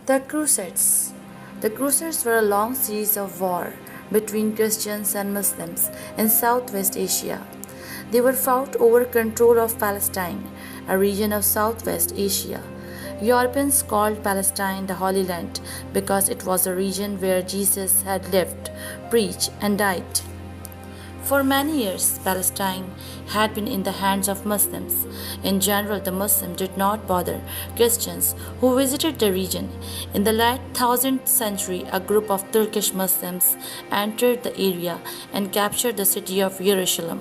The Crusades. The Crusades were a long series of war between Christians and Muslims in Southwest Asia. They were fought over control of Palestine, a region of Southwest Asia. Europeans called Palestine the Holy Land because it was a region where Jesus had lived, preached, and died. For many years, Palestine had been in the hands of Muslims. In general, the Muslims did not bother Christians who visited the region. In the late 10th century, a group of Turkish Muslims entered the area and captured the city of Jerusalem.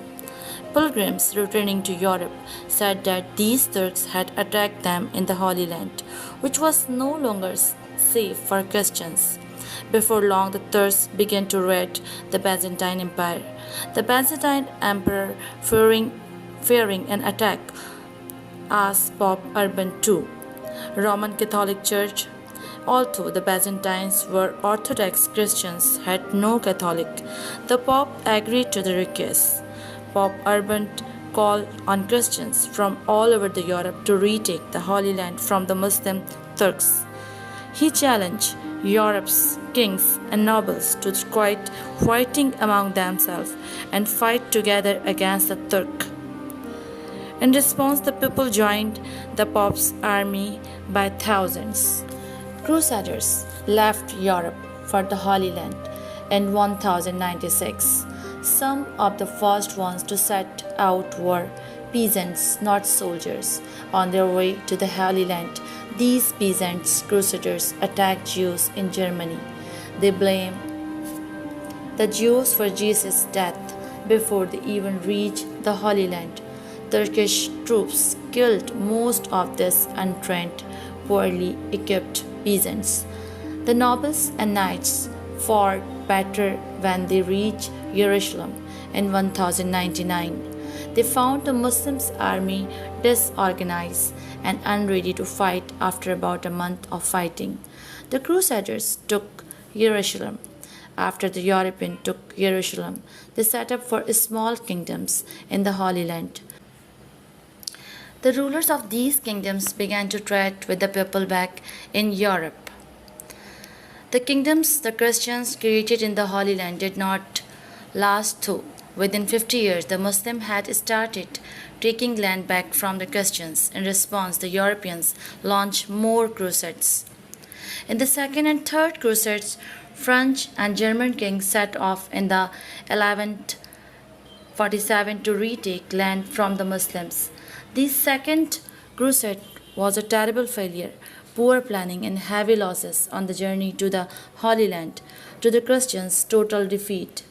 Pilgrims returning to Europe said that these Turks had attacked them in the Holy Land, which was no longer safe for Christians. Before long, the Turks began to raid the Byzantine Empire. The Byzantine Emperor, fearing an attack, asked Pope Urban II, Roman Catholic Church. Although the Byzantines were Orthodox Christians, had no Catholic, the Pope agreed to the request. Pope Urban called on Christians from all over Europe to retake the Holy Land from the Muslim Turks. He challenged Europe's kings and nobles to quit fighting among themselves and fight together against the Turk. In response, the people joined the Pope's army by thousands. Crusaders left Europe for the Holy Land in 1096. Some of the first ones to set out were peasants, not soldiers. On their way to the Holy Land, these peasants, crusaders, attacked Jews in Germany. They blamed the Jews for Jesus' death before they even reached the Holy Land. Turkish troops killed most of these untrained, poorly equipped peasants. The nobles and knights fought better when they reached Jerusalem in 1099. They found the Muslims' army disorganized and unready to fight after about a month of fighting. The Crusaders took Jerusalem. After the Europeans took Jerusalem, they set up for small kingdoms in the Holy Land. The rulers of these kingdoms began to trade with the people back in Europe. The kingdoms the Christians created in the Holy Land did not last though. Within 50 years, the Muslims had started taking land back from the Christians. In response, the Europeans launched more crusades. In the Second and Third Crusades, French and German kings set off in the 1147 to retake land from the Muslims. The Second Crusade was a terrible failure. Poor planning and heavy losses on the journey to the Holy Land. To the Christians, total defeat.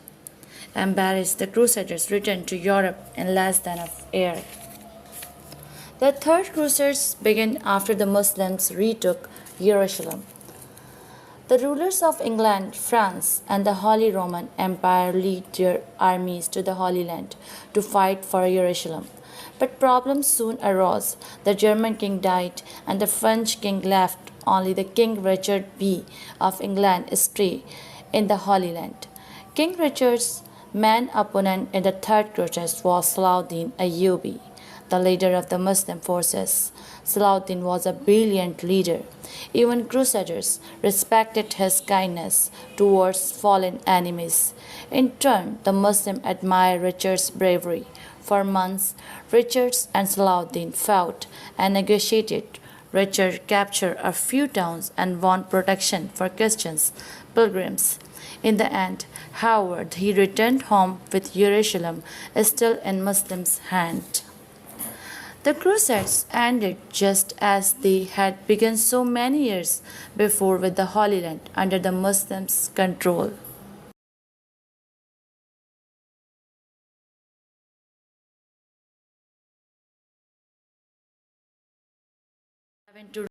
Embarrassed, the Crusaders returned to Europe in less than a year. The Third Crusades began after the Muslims retook Jerusalem. The rulers of England, France, and the Holy Roman Empire led their armies to the Holy Land to fight for Jerusalem. But problems soon arose. The German king died, and the French king left. Only the King Richard B of England stayed in the Holy Land. King Richard's main opponent in the Third Crusade was Saluddin Ayubi, the leader of the Muslim forces. Saladin was a brilliant leader. Even Crusaders respected his kindness towards fallen enemies. In turn, the Muslims admired Richard's bravery. For months, Richard and Saladin fought and negotiated. Richard captured a few towns and won protection for Christians, pilgrims. In the end, however, he returned home with Jerusalem still in Muslims' hands. The Crusades ended just as they had begun so many years before with the Holy Land under the Muslims' control.